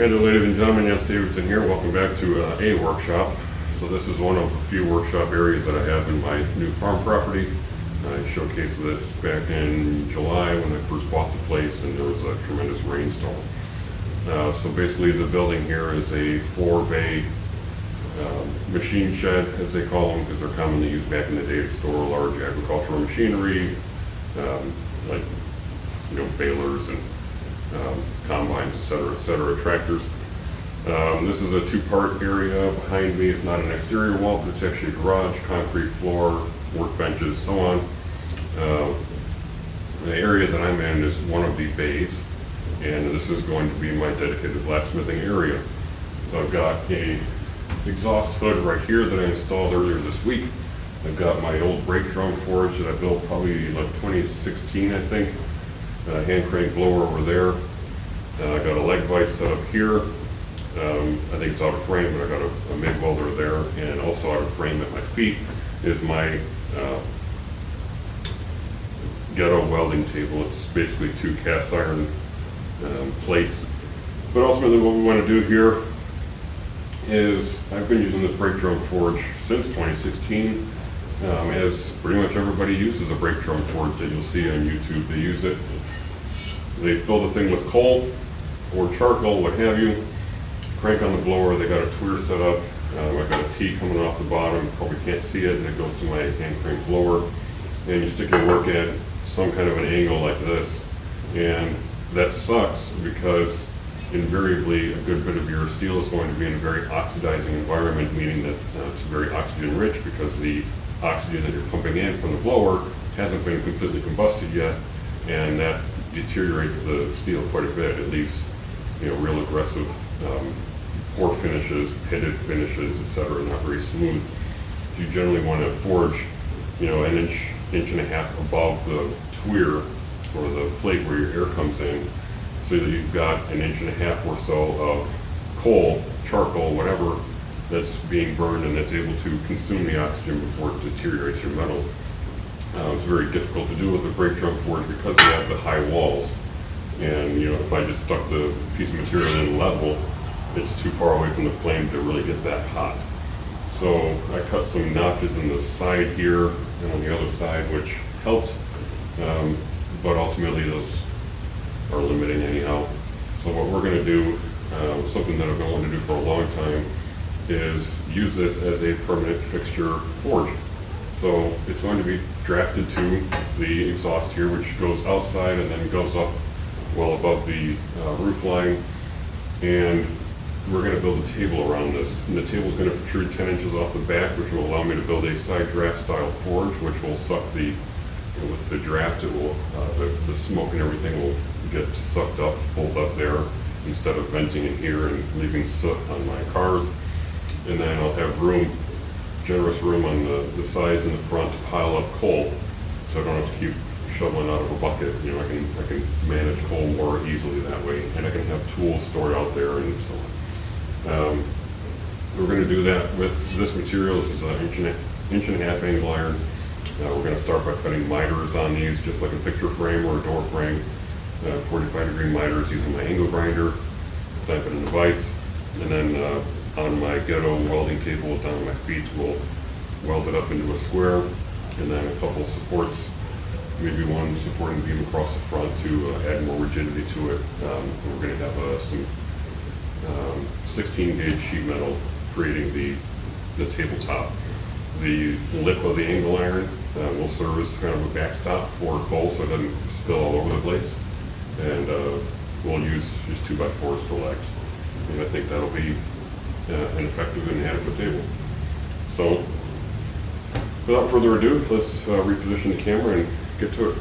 Hello ladies and gentlemen, yes, Davidson here. Welcome back to a workshop. So this is one of a few workshop areas that I have in my new farm property. I showcased this back in July when I first bought the place and there was a tremendous rainstorm. So basically the building here is a 4-bay machine shed, as they call them, because they're commonly used back in the day to store large agricultural machinery, like balers and combines, etc., tractors. This is a two-part area. Behind me is not an exterior wall, but it's actually a garage, concrete floor, workbenches, so on. The area that I'm in is one of the bays, and this is going to be my dedicated blacksmithing area. So I've got a exhaust hood right here that I installed earlier this week. I've got my old brake drum forge that I built probably like 2016, I think. Hand crank blower over there. I got a leg vise set up here. I think it's out of frame, but I got a MIG welder there, and also out of frame at my feet is my ghetto welding table. It's basically two cast iron plates. But ultimately what we want to do here is, I've been using this brake drum forge since 2016, as pretty much everybody uses a brake drum forge that you'll see on YouTube. They use it. They fill the thing with coal or charcoal, what have you, crank on the blower. They got a tweeter set up. I've got a T coming off the bottom, probably can't see it, and it goes to my hand crank blower. And you stick your work at some kind of an angle like this. And that sucks because invariably a good bit of your steel is going to be in a very oxidizing environment, meaning that it's very oxygen rich because the oxygen that you're pumping in from the blower hasn't been completely combusted yet, and that deteriorates the steel quite a bit. It leaves real aggressive pour finishes, pitted finishes, etc., not very smooth. You generally want to forge an inch and a half above the tweer or the plate where your air comes in, so that you've got an inch and a half or so of coal, charcoal, whatever, that's being burned and that's able to consume the oxygen before it deteriorates your metal. It's very difficult to do with the brake drum forge because they have the high walls. And if I just stuck the piece of material in level, it's too far away from the flame to really get that hot. So I cut some notches in the side here and on the other side, which helped, but ultimately those are limiting anyhow. So what we're going to do, something that I've been wanting to do for a long time, is use this as a permanent fixture forge. So it's going to be drafted to the exhaust here, which goes outside and then goes up well above the roof line. And we're going to build a table around this. And the table is going to protrude 10 inches off the back, which will allow me to build a side draft style forge, which will suck with the draft, it will, the smoke and everything will get sucked up, pulled up there, instead of venting in here and leaving soot on my cars. And then I'll have generous room on the sides and the front to pile up coal, so I don't have to keep shoveling out of a bucket. I can manage coal more easily that way, and I can have tools stored out there and so on. We're going to do that with this material. This is an inch and a half angle iron. We're going to start by cutting miters on these, just like a picture frame or a door frame. 45-degree miters using my angle grinder, clamp it in the vise, and then on my ghetto welding table down at my feet, we'll weld it up into a square, and then a couple supports, maybe one supporting beam across the front to add more rigidity to it. We're going to have some 16-gauge sheet metal creating the tabletop. The lip of the angle iron will serve as kind of a backstop for coal so it doesn't spill all over the place. And we'll use just 2x4s for legs. And I think that'll be an effective and adequate table. So without further ado, let's reposition the camera and get to it.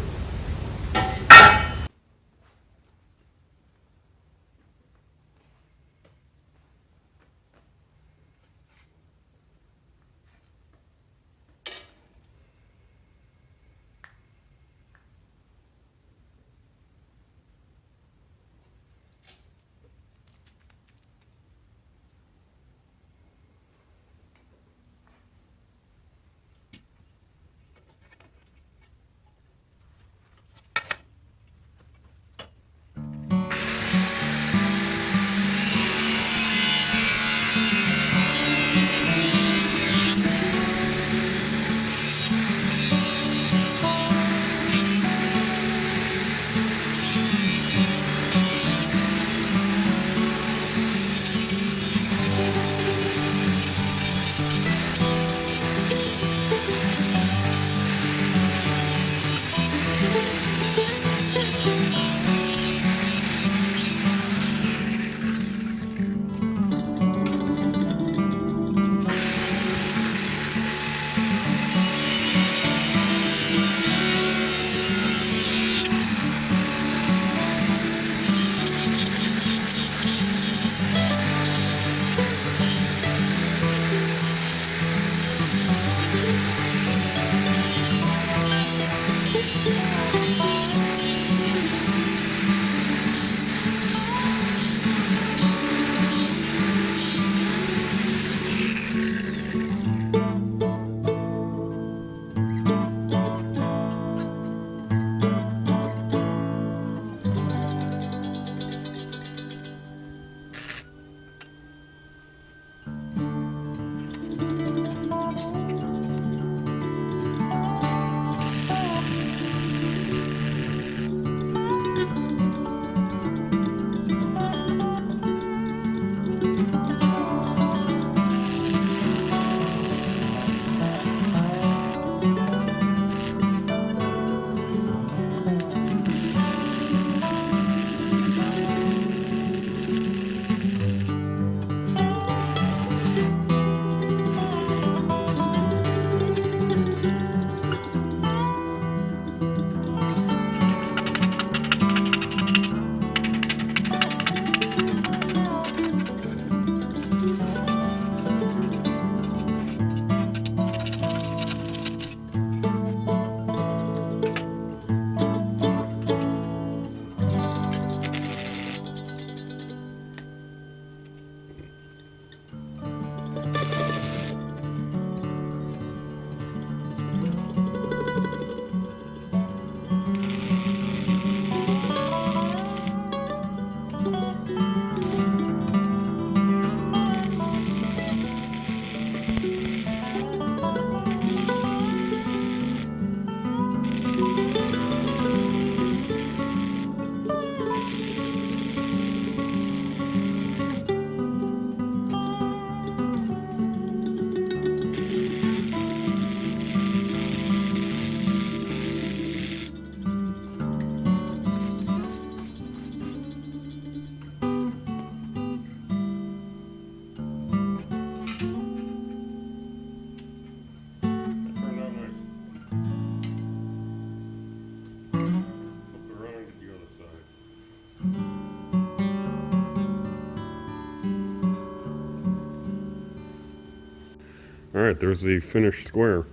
All right, there's the finished square.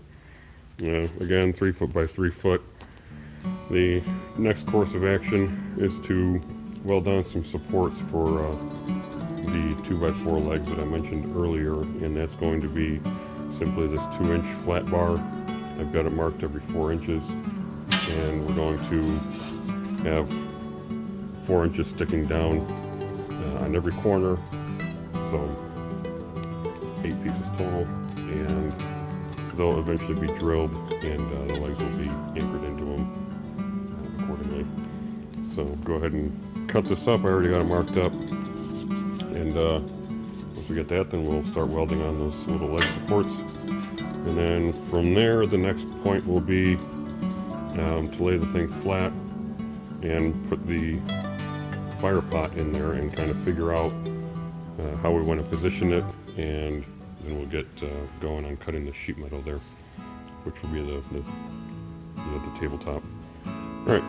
Again, 3 foot by 3 foot. The next course of action is to weld down some supports for the 2x4 legs that I mentioned earlier, and that's going to be simply this 2-inch flat bar. I've got it marked every 4 inches, and we're going to have 4 inches sticking down on every corner, so 8 pieces total, and they'll eventually be drilled, and the legs will be anchored into them accordingly. So go ahead and cut this up. I already got it marked up, and once we get that, then we'll start welding on those little leg supports, and then from there the next point will be to lay the thing flat and put the fire pot in there and kind of figure out how we want to position it, and then we'll get going on cutting the sheet metal there, which will be the tabletop. All right.